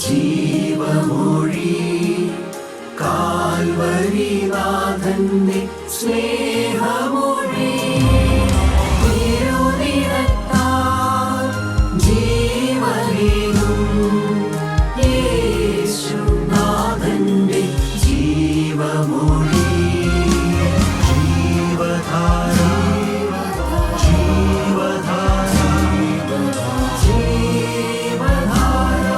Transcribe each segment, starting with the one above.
ജീവമൊഴി കാൽവരിനാഥന്റെ സ്നേഹമൊഴി തിരുനിറത്താൽ ജീവനേകും യേശുനാഥന്റെ ജീവമൊഴി ജീവധാര ജീവധാര ജീവധാര.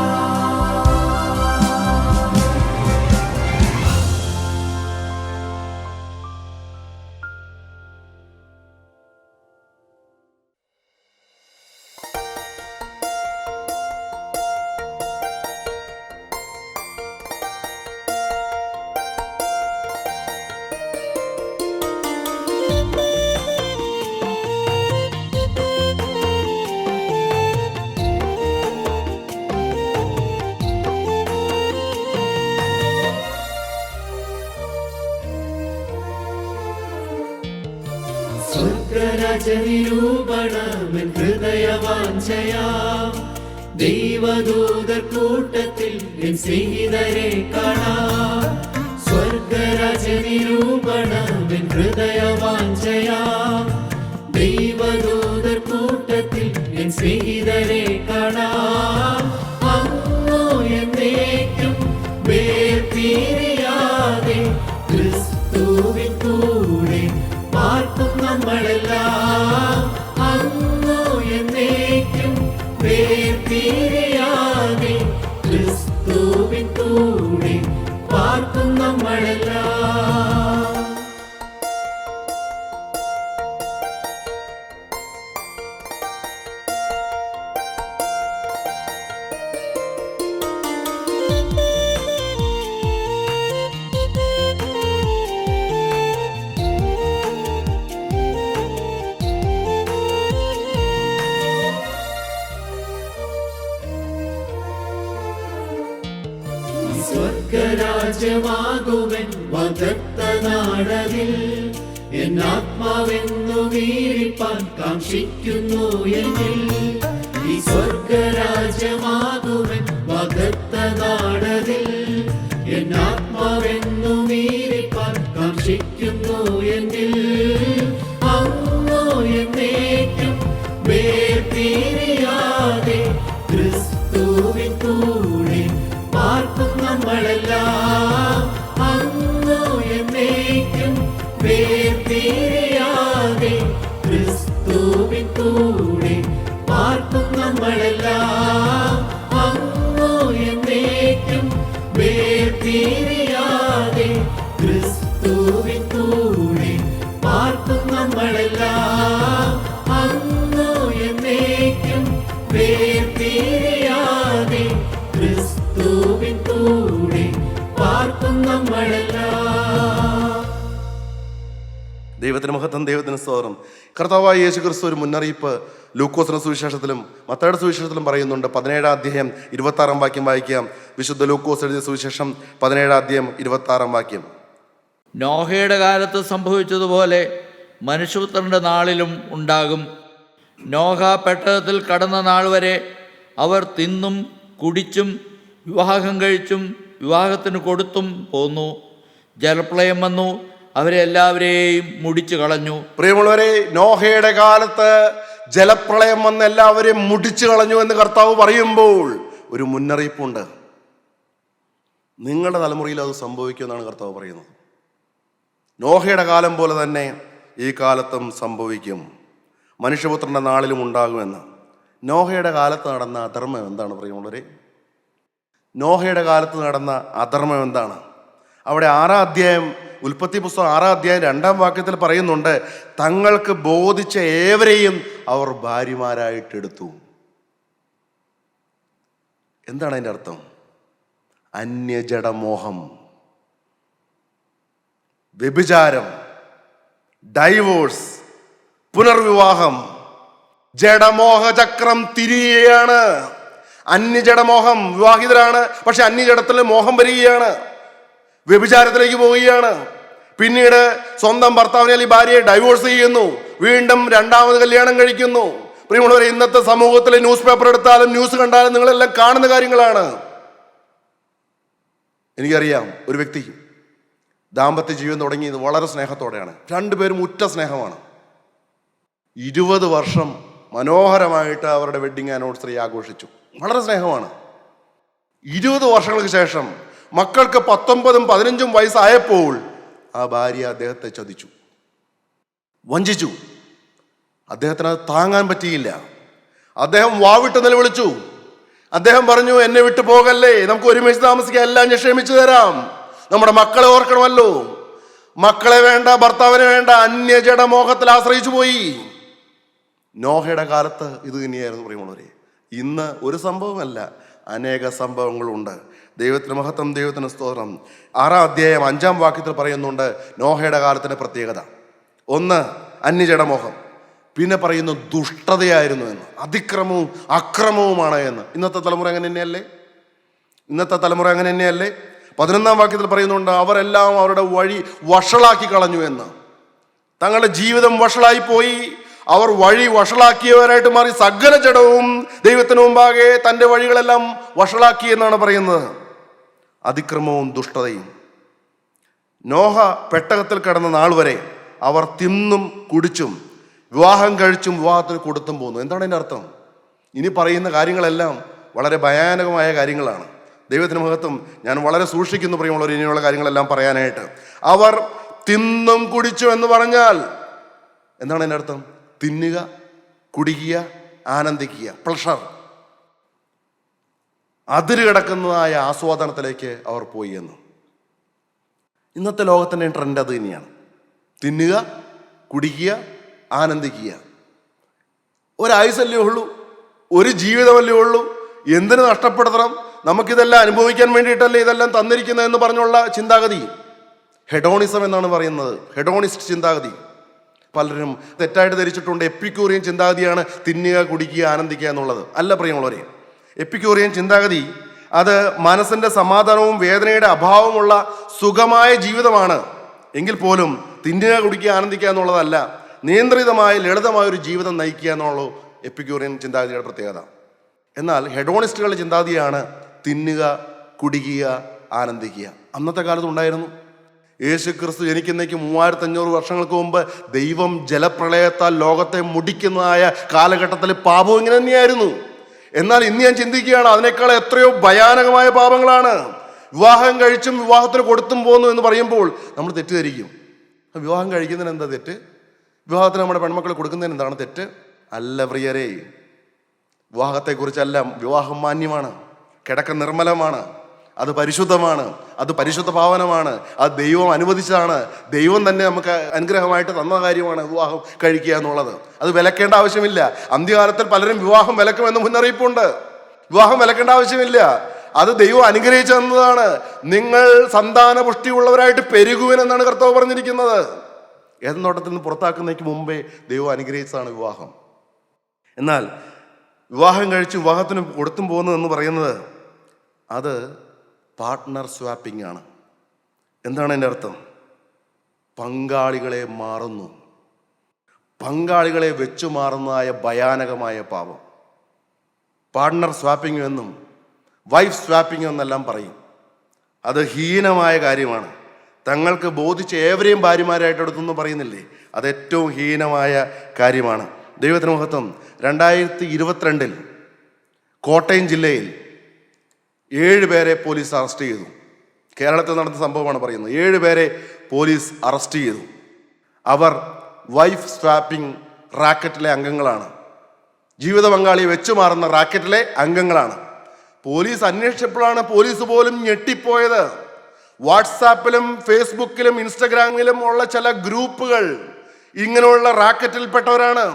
സ്വർഗരാജനിരൂപണമെൻ ഹൃദയവാഞ്ചയാം ദൈവദൂതർ കൂട്ടത്തിൽ എൻ സ്നേഹിതരെ കാണാം. സ്വർഗരാജനിരൂപണമെൻ ഹൃദയവാഞ്ചയാം ദൈവദൂതർ കൂട്ടത്തിൽ എൻ സ്നേഹിതരെ കാണാം. അങ്ങോ എന്നേക്കും വേർപിരിയാതെ ക്രിസ്തുവിൻ കൂടെ പാർക്കും നമ്മളെല്ലാം. അങ്ങോ എന്നേക്കും വേർപിരിയാതെ ക്രിസ്തുവിൻ കൂടെ പാർക്കും നമ്മളെല്ലാം. സ്വർഗരാജ്യമാകുവൻ വാഗ്ദത്ത നാടതിൽ എന്നാത്മാവെന്നു വീഴിപ്പാൻ കാക്ഷിക്കുന്നു എന്നിൽ. ഈ സ്വർഗരാജ്യമാകുവൻ വാഗ്ദത്ത നാടതിൽ എന്നാത്മാവെന്നു വീഴിപ്പാൻ കാക്ഷിക്കുന്നു എന്നിൽ. അങ്ങോ എന്നേക്കും വേർപിരിയാതെ ക്രിസ്തുവിൻ കൂടെ പാർക്കും നമ്മളെല്ലാം. അങ്ങോ എന്നേക്കും വേർപിരിയാതെ ക്രിസ്തുവിൻ കൂടെ പാർക്കും നമ്മളെല്ലാം. അങ്ങോ എന്നേക്കും വേർപിരിയാതെ ക്രിസ്തുവിൻ കൂടെ പാർക്കും നമ്മളെല്ലാം. അങ്ങോ എന്നേക്കും വേർപിരിയാതെ ക്രിസ്തുവിൻ കൂടെ പാർക്കും നമ്മളെല്ലാം. ദൈവത്തിന് മഹത്വം, ദൈവത്തിന് സ്തോത്രം. കർത്താവായ യേശു ക്രിസ്തു ഒരു മുന്നറിയിപ്പ് ലൂക്കോസിന്റെ സുവിശേഷത്തിലും മത്തായിയുടെ സുവിശേഷത്തിലും പറയുന്നുണ്ട്. 17 അധ്യായം 26 വാക്യം വായിക്കാം. വിശുദ്ധ ലൂക്കോസ് എഴുതിയ സുവിശേഷം 17 അധ്യായം 26 വാക്യം. നോഹയുടെ കാലത്ത് സംഭവിച്ചതുപോലെ മനുഷ്യപുത്രന്റെ നാളിലും ഉണ്ടാകും. നോഹ പെട്ടകത്തിൽ കടന്ന നാൾ വരെ അവർ തിന്നും കുടിച്ചും വിവാഹം കഴിച്ചും വിവാഹത്തിന് കൊടുത്തും പോന്നു. ജലപ്രളയം വന്നു, അവരെ എല്ലാവരെയും മുടിച്ചു കളഞ്ഞു. പ്രിയമുള്ളവരെ, നോഹയുടെ കാലത്ത് ജലപ്രളയം വന്ന് എല്ലാവരെയും മുടിച്ചു കളഞ്ഞു എന്ന് കർത്താവ് പറയുമ്പോൾ ഒരു മുന്നറിയിപ്പുണ്ട്. നിങ്ങളുടെ തലമുറയിൽ അത് സംഭവിക്കുമെന്നാണ് കർത്താവ് പറയുന്നത്. നോഹയുടെ കാലം പോലെ തന്നെ ഈ കാലത്തും സംഭവിക്കും, മനുഷ്യപുത്രന്റെ നാളിലും ഉണ്ടാകുമെന്ന്. നോഹയുടെ കാലത്ത് നടന്ന അധർമ്മം എന്താണ് പ്രിയമുള്ളവരെ? നോഹയുടെ കാലത്ത് നടന്ന അധർമ്മം എന്താണ്? അവിടെ 6-ാം അധ്യായം, ഉൽപ്പത്തി പുസ്തകം 6-ാം അധ്യായം 2-ാം വാക്യത്തിൽ പറയുന്നുണ്ട്, തങ്ങൾക്ക് ബോധിച്ച ഏവരെയും അവർ ഭാര്യമാരായിട്ടെടുത്തു. എന്താണ് അതിൻ്റെ അർത്ഥം? അന്യജഡമോഹം, വ്യഭിചാരം, ഡൈവോഴ്സ്, പുനർവിവാഹം. ജഡമോഹചക്രം തിരിയുകയാണ്. അന്യജഡമോഹം, വിവാഹിതരാണ് പക്ഷെ അന്യജഡത്തിൽ മോഹം വരികയാണ്, വ്യഭിചാരത്തിലേക്ക് പോവുകയാണ്. പിന്നീട് സ്വന്തം ഭർത്താവിനെ അല്ലെങ്കിൽ ഭാര്യയെ ഡൈവോഴ്സ് ചെയ്യുന്നു, വീണ്ടും രണ്ടാമത് കല്യാണം കഴിക്കുന്നു. പ്രിയമുള്ളവരെ, ഇന്നത്തെ സമൂഹത്തിലെ ന്യൂസ് പേപ്പർ എടുത്താലും ന്യൂസ് കണ്ടാലും നിങ്ങളെല്ലാം കാണുന്ന കാര്യങ്ങളാണ്. എനിക്കറിയാം ഒരു വ്യക്തി ദാമ്പത്യ ജീവിതം തുടങ്ങിയത് വളരെ സ്നേഹത്തോടെയാണ്. രണ്ടുപേരും ഉറ്റ സ്നേഹമാണ്. 20 വർഷം മനോഹരമായിട്ട് അവരുടെ വെഡ്ഡിങ് ആനിവേഴ്സറി ആഘോഷിച്ചു. വളരെ സ്നേഹമാണ്. 20 വർഷങ്ങൾക്ക് ശേഷം മക്കൾക്ക് 19ഉം 15ഉം വയസ്സായപ്പോൾ ആ ഭാര്യ അദ്ദേഹത്തെ ചതിച്ചു, വഞ്ചിച്ചു. അദ്ദേഹത്തിന് അത് താങ്ങാൻ പറ്റിയില്ല. അദ്ദേഹം വാവിട്ട് നിലവിളിച്ചു. അദ്ദേഹം പറഞ്ഞു, എന്നെ വിട്ടു പോകല്ലേ, നമുക്ക് ഒരുമിച്ച് താമസിക്കാം, എല്ലാം ഞാൻ ക്ഷമിച്ചു തരാം, നമ്മുടെ മക്കളെ ഓർക്കണമല്ലോ. മക്കളെ വേണ്ട, ഭർത്താവിനെ വേണ്ട, അന്യജഡമോഹത്തിൽ ആശ്രയിച്ചു പോയി. നോഹയുടെ കാലത്ത് ഇത് തന്നെയായിരുന്നു പ്രിയമുള്ളവരെ. ഇന്ന് ഒരു സംഭവമല്ല, അനേക സംഭവങ്ങളുണ്ട്. ദൈവത്തിന് മഹത്വം, ദൈവത്തിന് സ്തോത്രം. 6-ാം അധ്യായം 5-ാം വാക്യത്തിൽ പറയുന്നുണ്ട് നോഹയുടെ കാലത്തിന്റെ പ്രത്യേകത. 1 അന്യജഡമോഹം, പിന്നെ പറയുന്നു ദുഷ്ടതയായിരുന്നു എന്ന്, അതിക്രമവും അക്രമവുമാണ് എന്ന്. ഇന്നത്തെ തലമുറ അങ്ങനെ തന്നെയല്ലേ? 11-ാം വാക്യത്തിൽ പറയുന്നുണ്ട് അവരെല്ലാം അവരുടെ വഴി വഷളാക്കി കളഞ്ഞു എന്ന്. തങ്ങളുടെ ജീവിതം വഷളായി പോയി, അവർ വഴി വഷളാക്കിയവരായിട്ട് മാറി. സകല ജഡവും ദൈവത്തിന് മുമ്പാകെ തൻ്റെ വഴികളെല്ലാം വഷളാക്കി എന്നാണ് പറയുന്നത്. അതിക്രമവും ദുഷ്ടതയും. നോഹ പെട്ടകത്തിൽ കിടന്ന നാൾ വരെ അവർ തിന്നും കുടിച്ചും വിവാഹം കഴിച്ചും വിവാഹത്തിന് കൊടുത്തും പോന്നു. എന്താണ് അതിൻ്റെ അർത്ഥം? ഇനി പറയുന്ന കാര്യങ്ങളെല്ലാം വളരെ ഭയാനകമായ കാര്യങ്ങളാണ്. ദൈവത്തിന് മഹത്വം. ഞാൻ വളരെ സൂക്ഷിക്കുന്നു പ്രിയമുള്ളവർ ഇനിയുള്ള കാര്യങ്ങളെല്ലാം പറയാനായിട്ട്. അവർ തിന്നും കുടിച്ചു എന്ന് പറഞ്ഞാൽ എന്താണ് അതിൻ്റെ അർത്ഥം? തിന്നുക, കുടിക്കുക, ആനന്ദിക്കുക, പ്ലഷർ, അതിര് കിടക്കുന്നതായ ആസ്വാദനത്തിലേക്ക് അവർ പോയി എന്ന്. ഇന്നത്തെ ലോകത്തിൻ്റെ ട്രെൻഡ് അത് തന്നെയാണ്. തിന്നുക, കുടിക്കുക, ആനന്ദിക്കുക. ഒരായുസല്ലേ ഉള്ളൂ, ഒരു ജീവിതമല്ലേ ഉള്ളൂ, എന്തിനു നഷ്ടപ്പെടുത്തണം? നമുക്കിതെല്ലാം അനുഭവിക്കാൻ വേണ്ടിയിട്ടല്ലേ ഇതെല്ലാം തന്നിരിക്കുന്നതെന്ന് പറഞ്ഞുള്ള ചിന്താഗതി, ഹെഡോണിസം എന്നാണ് പറയുന്നത്. ഹെഡോണിസ്റ്റ് ചിന്താഗതി പലരും തെറ്റായിട്ട് ധരിച്ചിട്ടുണ്ട്. എപ്പിക്യൂറിയൻ ചിന്താഗതിയാണ് തിന്നുക, കുടിക്കുക, ആനന്ദിക്കുക എന്നുള്ളത്. അല്ല പ്രിയമുള്ളവരെ, എപ്പിക്യൂറിയൻ ചിന്താഗതി അത് മനസ്സിൻ്റെ സമാധാനവും വേദനയുടെ അഭാവമുള്ള സുഖമായ ജീവിതമാണ്. എങ്കിൽ പോലും തിന്നുക, കുടിക്കുക, ആനന്ദിക്കുക എന്നുള്ളതല്ല, നിയന്ത്രിതമായ ലളിതമായ ഒരു ജീവിതം നയിക്കുക എന്നുള്ളൂ എപ്പിക്യൂറിയൻ ചിന്താഗതിയുടെ പ്രത്യേകത. എന്നാൽ ഹെഡോണിസ്റ്റുകളുടെ ചിന്താഗതിയാണ് തിന്നുക, കുടിക്കുക, ആനന്ദിക്കുക. അന്നത്തെ കാലത്ത് ഉണ്ടായിരുന്നു. യേശു ക്രിസ്തു ജനിക്കുന്നേക്ക് 3500 വർഷങ്ങൾക്ക് മുമ്പ് ദൈവം ജലപ്രളയത്താൽ ലോകത്തെ മുടിക്കുന്നതായ കാലഘട്ടത്തിൽ പാപം ഇങ്ങനെ തന്നെയായിരുന്നു. എന്നാൽ ഇന്ന് ഞാൻ ചിന്തിക്കുകയാണ്, അതിനേക്കാൾ എത്രയോ ഭയാനകമായ പാപങ്ങളാണ്. വിവാഹം കഴിച്ചും വിവാഹത്തിന് കൊടുത്തും പോകുന്നു എന്ന് പറയുമ്പോൾ നമ്മൾ തെറ്റിദ്ധരിക്കും. വിവാഹം കഴിക്കുന്നതിന് എന്താ തെറ്റ്? വിവാഹത്തിന് നമ്മുടെ പെൺമക്കൾ കൊടുക്കുന്നതിന് എന്താണ് തെറ്റ്? അല്ല പ്രിയരേ, വിവാഹത്തെക്കുറിച്ചല്ല. വിവാഹം മാന്യമാണ്, കിടക്ക നിർമ്മലമാണ്, അത് പരിശുദ്ധമാണ്, അത് പരിശുദ്ധ പാവനമാണ്, അത് ദൈവം അനുവദിച്ചതാണ്. ദൈവം തന്നെ നമുക്ക് അനുഗ്രഹമായിട്ട് തന്ന കാര്യമാണ് വിവാഹം കഴിക്കുക എന്നുള്ളത്. അത് വിലക്കേണ്ട ആവശ്യമില്ല. അന്ത്യകാലത്തിൽ പലരും വിവാഹം വിലക്കുമെന്ന് മുന്നറിയിപ്പുണ്ട്. വിവാഹം വിലക്കേണ്ട ആവശ്യമില്ല, അത് ദൈവം അനുഗ്രഹിച്ചു തന്നതാണ്. നിങ്ങൾ സന്താന പുഷ്ടിയുള്ളവരായിട്ട് പെരുകുവനെന്നാണ് കർത്താവ് പറഞ്ഞിരിക്കുന്നത്. ഏതെന്നോട്ടത്തിൽ നിന്ന് പുറത്താക്കുന്നതിന് മുമ്പേ ദൈവം അനുഗ്രഹിച്ചതാണ് വിവാഹം. എന്നാൽ വിവാഹം കഴിച്ച് വിവാഹത്തിന് കൊടുത്തും പോകുന്നതെന്ന് പറയുന്നത് അത് പാർട്ട്ണർ സ്വാപ്പിംഗ് ആണ്. എന്താണ് എൻ്റെ അർത്ഥം? പങ്കാളികളെ മാറുന്നു, പങ്കാളികളെ വെച്ചു മാറുന്നതായ ഭയാനകമായ പാപം. പാർട്ട്ണർ സ്വാപ്പിംഗ് എന്നും വൈഫ് സ്വാപ്പിംഗ് എന്നെല്ലാം പറയും. അത് ഹീനമായ കാര്യമാണ്. തങ്ങൾക്ക് ബോധിച്ച ഏവരെയും ഭാര്യമാരായിട്ട് എടുത്തെന്ന് പറയുന്നില്ലേ, അത് ഏറ്റവും ഹീനമായ കാര്യമാണ്. ദൈവത്തിന് മഹത്വം. 2022 കോട്ടയം ജില്ലയിൽ 7 പേരെ പോലീസ് അറസ്റ്റ് ചെയ്തു. കേരളത്തിൽ നടന്ന സംഭവമാണ് പറയുന്നത്. 7 പേരെ പോലീസ് അറസ്റ്റ് ചെയ്തു. അവർ വൈഫ് സ്വാപ്പിംഗ് റാക്കറ്റിലെ അംഗങ്ങളാണ്. ജീവിത പങ്കാളിയെ വെച്ചു മാറുന്ന റാക്കറ്റിലെ അംഗങ്ങളാണ്. പോലീസ് അന്വേഷിച്ചപ്പോഴാണ് പോലീസ് പോലും ഞെട്ടിപ്പോയത്. വാട്സാപ്പിലും ഫേസ്ബുക്കിലും ഇൻസ്റ്റഗ്രാമിലും ഉള്ള ചില ഗ്രൂപ്പുകൾ ഇങ്ങനെയുള്ള റാക്കറ്റിൽപ്പെട്ടവരാണ്.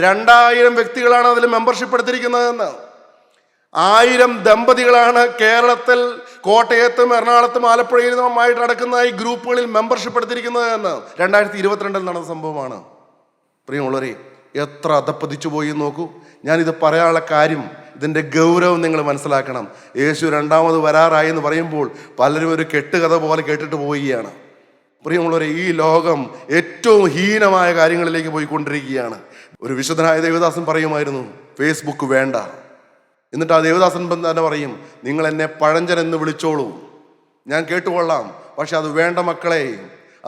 2000 വ്യക്തികളാണ് അതിൽ മെമ്പർഷിപ്പ് എടുത്തിരിക്കുന്നതെന്ന്. 1000 ദമ്പതികളാണ് കേരളത്തിൽ കോട്ടയത്തും എറണാകുളത്തും ആലപ്പുഴയിലുമായിട്ട് നടക്കുന്ന ഈ ഗ്രൂപ്പുകളിൽ മെമ്പർഷിപ്പ് എടുത്തിരിക്കുന്നത് എന്ന് 2022 നടന്ന സംഭവമാണ്. പ്രിയമുള്ളവരെ, എത്ര അധപ്പതിച്ചു പോയി നോക്കൂ. ഞാനിത് പറയാനുള്ള കാര്യം, ഇതിൻ്റെ ഗൗരവം നിങ്ങൾ മനസ്സിലാക്കണം. യേശു 2ാമത് വരാറായി എന്ന് പറയുമ്പോൾ പലരും ഒരു കെട്ടുകഥ പോലെ കേട്ടിട്ട് പോവുകയാണ്. പ്രിയമുള്ളവരെ, ഈ ലോകം ഏറ്റവും ഹീനമായ കാര്യങ്ങളിലേക്ക് പോയിക്കൊണ്ടിരിക്കുകയാണ്. ഒരു വിശുദ്ധനായ ദേവദാസൻ പറയുമായിരുന്നു, ഫേസ്ബുക്ക് വേണ്ട. എന്നിട്ട് ആ ദേവദാസൻ തന്നെ പറയും, നിങ്ങൾ എന്നെ പഴഞ്ചൻ എന്ന് വിളിച്ചോളൂ, ഞാൻ കേട്ടുകൊള്ളാം, പക്ഷെ അത് വേണ്ട മക്കളെ,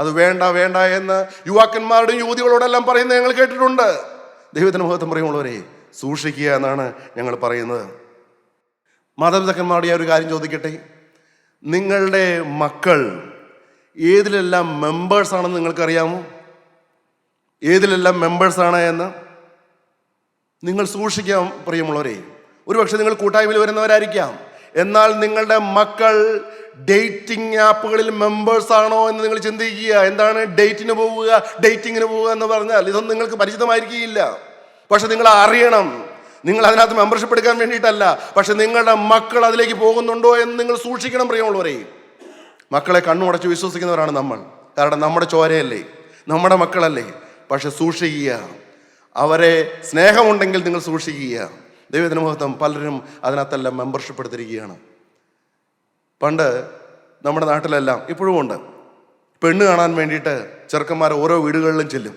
അത് വേണ്ട വേണ്ട എന്ന് യുവാക്കന്മാരുടെയും യുവതികളോടെല്ലാം പറയുന്നത് ഞങ്ങൾ കേട്ടിട്ടുണ്ട്. ദൈവത്തിന് മഹത്വം പറയുമുള്ളവരെ, സൂക്ഷിക്കുക എന്നാണ് ഞങ്ങൾ പറയുന്നത്. മാതാപിതാക്കന്മാരുടെ ഒരു കാര്യം ചോദിക്കട്ടെ, നിങ്ങളുടെ മക്കൾ ഏതിലെല്ലാം മെമ്പേഴ്സാണെന്ന് നിങ്ങൾക്കറിയാമോ? ഏതിലെല്ലാം മെമ്പേഴ്സാണ് എന്ന് നിങ്ങൾ സൂക്ഷിക്കാൻ പ്രിയമുള്ളവരെ. ഒരുപക്ഷെ നിങ്ങൾ കൂട്ടായ്മയിൽ വരുന്നവരായിരിക്കാം, എന്നാൽ നിങ്ങളുടെ മക്കൾ ഡേറ്റിംഗ് ആപ്പുകളിൽ മെമ്പേഴ്സ് ആണോ എന്ന് നിങ്ങൾ ചിന്തിക്കുക. എന്താണ് ഡേറ്റിന് പോവുക, ഡേറ്റിങ്ങിന് പോവുക എന്ന് പറഞ്ഞാൽ ഇതൊന്നും നിങ്ങൾക്ക് പരിചിതമായിരിക്കില്ല. പക്ഷെ നിങ്ങൾ അറിയണം, നിങ്ങൾ അതിനകത്ത് മെമ്പർഷിപ്പ് എടുക്കാൻ വേണ്ടിയിട്ടല്ല, പക്ഷെ നിങ്ങളുടെ മക്കൾ അതിലേക്ക് പോകുന്നുണ്ടോ എന്ന് നിങ്ങൾ സൂക്ഷിക്കണം പ്രിയമുള്ളവരെ. മക്കളെ കണ്ണുടച്ച് വിശ്വസിക്കുന്നവരാണ് നമ്മൾ, കാരണം നമ്മുടെ ചോരയല്ലേ, നമ്മുടെ മക്കളല്ലേ. പക്ഷെ സൂക്ഷിക്കുക, അവരെ സ്നേഹമുണ്ടെങ്കിൽ നിങ്ങൾ സൂക്ഷിക്കുക. ദൈവത്തിന് മഹത്വം. പലരും അതിനകത്തെല്ലാം മെമ്പർഷിപ്പ് എടുത്തിരിക്കുകയാണ്. പണ്ട് നമ്മുടെ നാട്ടിലെല്ലാം ഇപ്പോഴും ഉണ്ട്, പെണ്ണ് കാണാൻ വേണ്ടിയിട്ട് ചെറുക്കന്മാർ ഓരോ വീടുകളിലും ചെല്ലും,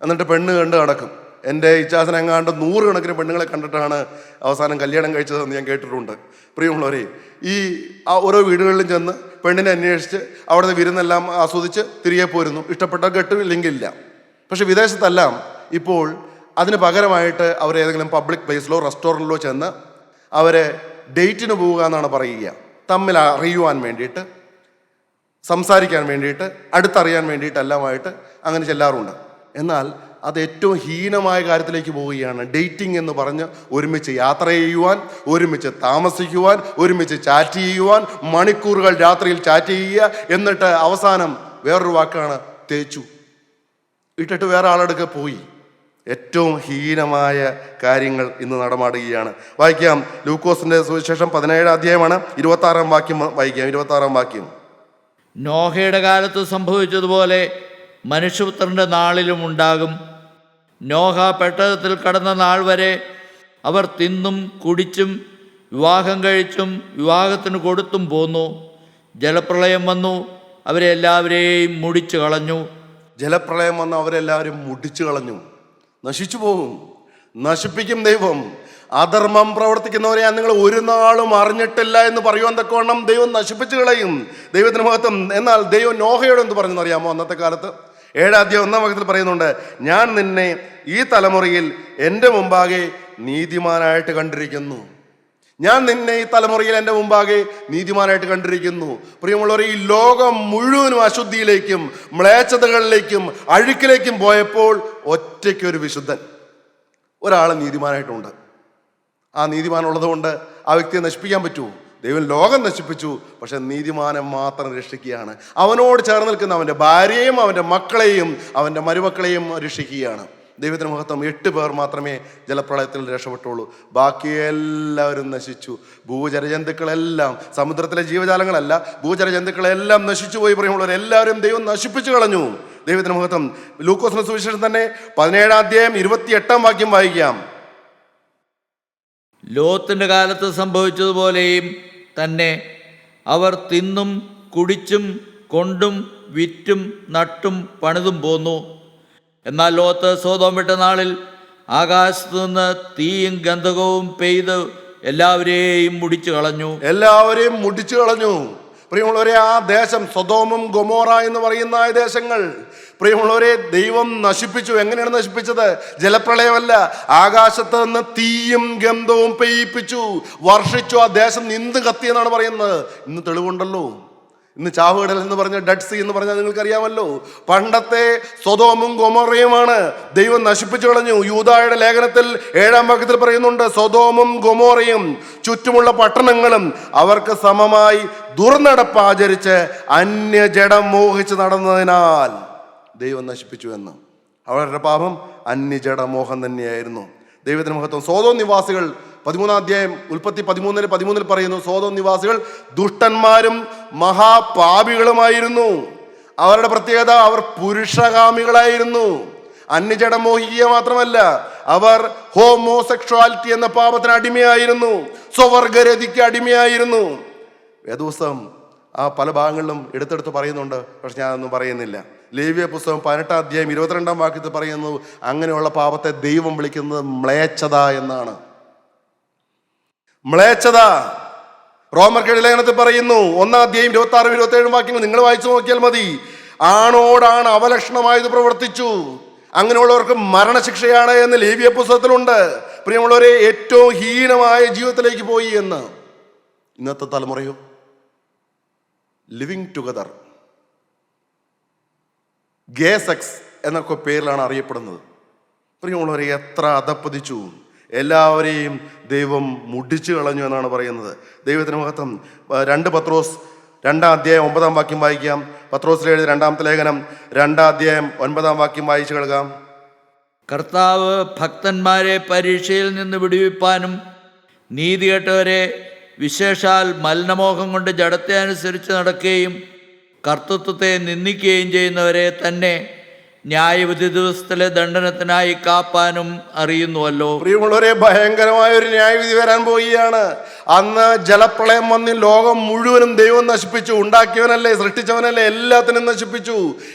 എന്നിട്ട് പെണ്ണ് കണ്ട് നടക്കും. എൻ്റെ ഇച്ചാസനെങ്ങാണ്ട് 100 കണക്കിന് പെണ്ണുങ്ങളെ കണ്ടിട്ടാണ് അവസാനം കല്യാണം കഴിച്ചതെന്ന് ഞാൻ കേട്ടിട്ടുണ്ട്. പ്രിയമുള്ളവരെ, ഈ ഓരോ വീടുകളിലും ചെന്ന് പെണ്ണിനെ അന്വേഷിച്ച് അവിടുത്തെ വിരുന്നെല്ലാം ആസ്വദിച്ച് തിരികെ പോരുന്നു. ഇഷ്ടപ്പെട്ട കെട്ടും ഇല്ലെങ്കിൽ ഇല്ല. പക്ഷെ വിദേശത്തെല്ലാം ഇപ്പോൾ അതിന് പകരമായിട്ട് അവർ ഏതെങ്കിലും പബ്ലിക് പ്ലേസിലോ റെസ്റ്റോറൻറ്റിലോ ചെന്ന് അവരെ ഡേറ്റിന് പോവുക എന്നാണ് പറയുക. തമ്മിൽ അറിയുവാൻ വേണ്ടിയിട്ട്, സംസാരിക്കാൻ വേണ്ടിയിട്ട്, അടുത്തറിയാൻ വേണ്ടിയിട്ടെല്ലാമായിട്ട് അങ്ങനെ ചെല്ലാറുണ്ട്. എന്നാൽ അത് ഏറ്റവും ഹീനമായ കാര്യത്തിലേക്ക് പോവുകയാണ്. ഡേറ്റിംഗ് എന്ന് പറഞ്ഞ് ഒരുമിച്ച് യാത്ര ചെയ്യുവാൻ, ഒരുമിച്ച് താമസിക്കുവാൻ, ഒരുമിച്ച് ചാറ്റ് ചെയ്യുവാൻ, മണിക്കൂറുകൾ രാത്രിയിൽ ചാറ്റ് ചെയ്യുക, എന്നിട്ട് അവസാനം വേറൊരു വാക്കാണ് തേച്ചു ഇട്ടിട്ട് വേറെ ആളെടുക്കെ പോയി. ഏറ്റവും ഹീനമായ കാര്യങ്ങൾ ഇന്ന് നടമാടുകയാണ്. വായിക്കാം, ലൂക്കോസിന്റെ സുവിശേഷം 17 അധ്യായമാണ്, 26 വാക്യം വായിക്കാം. 26 വാക്യം. നോഹയുടെ കാലത്ത് സംഭവിച്ചതുപോലെ മനുഷ്യപുത്രൻ്റെ നാളിലും ഉണ്ടാകും. നോഹ പെട്ടകത്തിൽ കടന്ന നാൾ വരെ അവർ തിന്നും കുടിച്ചും വിവാഹം കഴിച്ചും വിവാഹത്തിന് കൊടുത്തും പോന്നു. ജലപ്രളയം വന്നു, അവരെ എല്ലാവരെയും മുടിച്ചു കളഞ്ഞു. ജലപ്രളയം വന്ന് അവരെല്ലാവരും മുടിച്ചു കളഞ്ഞു. നശിച്ചു പോകും, നശിപ്പിക്കും ദൈവം. അധർമ്മം പ്രവർത്തിക്കുന്നവരെ നിങ്ങൾ ഒരു നാളും അറിഞ്ഞിട്ടില്ല എന്ന് പറയുവാൻ തക്കവണ്ണം ദൈവം നശിപ്പിച്ചു കളയും. ദൈവത്തിന് മഹത്വം. എന്നാൽ ദൈവം നോഹയോട് എന്ത് പറഞ്ഞെന്ന് അറിയാമോ? അന്നത്തെ കാലത്ത് 7 അധ്യായം 1 വാക്യത്തിൽ പറയുന്നുണ്ട്, ഞാൻ നിന്നെ ഈ തലമുറയിൽ എൻ്റെ മുമ്പാകെ നീതിമാനായിട്ട് കണ്ടിരിക്കുന്നു. ഞാൻ നിന്നെ ഈ തലമുറയിൽ എൻ്റെ മുമ്പാകെ നീതിമാനായിട്ട് കണ്ടിരിക്കുന്നു. പ്രിയമുള്ളവർ, ഈ ലോകം മുഴുവനും അശുദ്ധിയിലേക്കും മ്ലേച്ഛതകളിലേക്കും അഴുക്കിലേക്കും പോയപ്പോൾ ഒറ്റയ്ക്കൊരു വിശുദ്ധൻ, ഒരാൾ നീതിമാനായിട്ടുണ്ട്. ആ നീതിമാനുള്ളത് കൊണ്ട് ആ വ്യക്തിയെ നശിപ്പിക്കാൻ പറ്റുമോ? ദൈവം ലോകം നശിപ്പിച്ചു, പക്ഷെ നീതിമാനെ മാത്രം രക്ഷിക്കുകയാണ്. അവനോട് ചേർന്ന് നിൽക്കുന്ന അവൻ്റെ ഭാര്യയെയും അവൻ്റെ മക്കളെയും അവൻ്റെ മരുമക്കളെയും രക്ഷിക്കുകയാണ്. ദൈവത്തിന് മഹത്വം. 8 പേർ മാത്രമേ ജലപ്രളയത്തിൽ രക്ഷപ്പെട്ടുള്ളൂ. ബാക്കി എല്ലാവരും നശിച്ചു. ഭൂചരജന്തുക്കളെല്ലാം, സമുദ്രത്തിലെ ജീവജാലങ്ങളല്ല, ഭൂചരജന്തുക്കളെല്ലാം നശിച്ചു പോയി. പറയുമ്പോൾ എല്ലാവരും ദൈവം നശിപ്പിച്ചു കളഞ്ഞു. ദൈവത്തിന് മഹത്വം. ലൂക്കോസിന്റെ സുവിശേഷം തന്നെ 17 അധ്യായം 28 വാക്യം വായിക്കാം. ലോത്തിന്റെ കാലത്ത് സംഭവിച്ചതുപോലെയും തന്നെ അവർ തിന്നും കുടിച്ചും കൊണ്ടും വിറ്റും നട്ടും പണിതും പോന്നു. എന്നാൽ ലോത്ത് സോദോം വിട്ട നാളിൽ ആകാശത്തു നിന്ന് തീയും ഗന്ധകവും പെയ്ത് എല്ലാവരെയും മുടിച്ചു കളഞ്ഞു. എല്ലാവരെയും മുടിച്ചു കളഞ്ഞു. പ്രിയമുള്ളവരെ, ആ ദേശം സൊദോമും ഗൊമോറ എന്ന് പറയുന്ന ആ ദേശങ്ങൾ, പ്രിയമുള്ളവരെ, ദൈവം നശിപ്പിച്ചു. എങ്ങനെയാണ് നശിപ്പിച്ചത്? ജലപ്രളയമല്ല, ആകാശത്ത് നിന്ന് തീയും ഗന്ധവും പെയ്യിപ്പിച്ചു, വർഷിച്ചു. ആ ദേശം നിന്ന് കത്തിയെന്നാണ് പറയുന്നത്. ഇന്ന് തെളിവുണ്ടല്ലോ. ഇന്ന് ചാവുകടൽ എന്ന് പറഞ്ഞ ഡെഡ് സീ എന്ന് പറഞ്ഞാൽ നിങ്ങൾക്കറിയാമല്ലോ. പണ്ടത്തെ സൊദോമും ഗൊമോറയുമാണ് ദൈവം നശിപ്പിച്ചു കളഞ്ഞു. യൂദായുടെ ലേഖനത്തിൽ 7 വാക്യത്തിൽ പറയുന്നുണ്ട്, സൊദോമും ഗൊമോറയും ചുറ്റുമുള്ള പട്ടണങ്ങളും അവർക്ക് സമമായി ദുർനടപ്പ് ആചരിച്ച് അന്യജഡം മോഹിച്ച് നടന്നതിനാൽ ദൈവം നശിപ്പിച്ചു എന്ന്. അവരുടെ പാപം അന്യജഡമോഹം തന്നെയായിരുന്നു. ദൈവത്തിന് മഹത്വം. സോദോം നിവാസികൾ 13 അധ്യായം ഉൽപ്പത്തി 13 പറയുന്നു, സോദോം നിവാസികൾ ദുഷ്ടന്മാരും മഹാപാപികളുമായിരുന്നു. അവരുടെ പ്രത്യേകത, അവർ പുരുഷകാമികളായിരുന്നു. അന്യജഡം മോഹിക്കുക മാത്രമല്ല, അവർ ഹോമോസെക്ഷുവാലിറ്റി എന്ന പാപത്തിന് അടിമയായിരുന്നു, സ്വവർഗരതിക്ക് അടിമയായിരുന്നു. വേദപുസ്തകം ആ പല ഭാഗങ്ങളിലും എടുത്തെടുത്ത് പറയുന്നുണ്ട്, പക്ഷെ ഞാനൊന്നും പറയുന്നില്ല. ലേവ്യ പുസ്തകം 18 അധ്യായം 22 വാക്യത്തിൽ പറയുന്നു, അങ്ങനെയുള്ള പാപത്തെ ദൈവം വിളിക്കുന്നത് മ്ലേച്ഛത എന്നാണ്. മ്ലേച്ഛത. റോമർക്കെഴുതിയ ലേഖനത്തിൽ പറയുന്നു, 1-ാം അധ്യായം 26-27 വാക്യങ്ങൾ നിങ്ങൾ വായിച്ചു നോക്കിയാൽ മതി. ആണോടാണ് അവലക്ഷണമായത് പ്രവർത്തിച്ചു, അങ്ങനെയുള്ളവർക്ക് മരണശിക്ഷയാണ് എന്ന് ലേവ്യ പുസ്തകത്തിലുണ്ട്. പ്രിയമുള്ളവരെ, ഏറ്റവും ഹീനമായ ജീവിതത്തിലേക്ക് പോയി എന്ന്. ഇന്നത്തെ തലമുറയോ ലിവിങ് ടുഗദർ, ഗേ സെക്സ് എന്നൊക്കെ പേരിലാണ് അറിയപ്പെടുന്നത്. പ്രിയമുള്ളവരെ, എത്ര അധപ്പതിച്ചു. എല്ലാവരെയും ദൈവം മുടിച്ചു കളഞ്ഞു എന്നാണ് പറയുന്നത്. ദൈവത്തിന് മഹത്വം. 2 പത്രോസ് 2-ാം അധ്യായം 9-ാം വാക്യം വായിക്കാം. പത്രോസിൽ എഴുതിയ 2-ാമത്തെ ലേഖനം 2-ാം അധ്യായം 9-ാം വാക്യം വായിച്ചു കേൾക്കാം. കർത്താവ് ഭക്തന്മാരെ പരീക്ഷയിൽ നിന്ന് വിടുവിപ്പാനും നീതികെട്ടവരെ വിശേഷാൽ മലിനമോഹം കൊണ്ട് ജഡത്തെ അനുസരിച്ച് നടക്കുകയും കർത്തൃത്വത്തെ നിന്ദിക്കുകയും ചെയ്യുന്നവരെ തന്നെ ന്യായവിധി ദിവസത്തിലെ ദണ്ഡനത്തിനായി കാപ്പാനും അറിയുന്നുവല്ലോ. പ്രിയമുള്ളവരെ, ഭയങ്കരമായ ഒരു ന്യായവിധി വരാൻ പോവുകയാണ്. അന്ന് ജലപ്രളയം വന്ന് ലോകം മുഴുവനും ദൈവം നശിപ്പിച്ചു. ഉണ്ടാക്കിയവനല്ലേ, സൃഷ്ടിച്ചവനല്ലേ, എല്ലാത്തിനും നശിപ്പിച്ചു.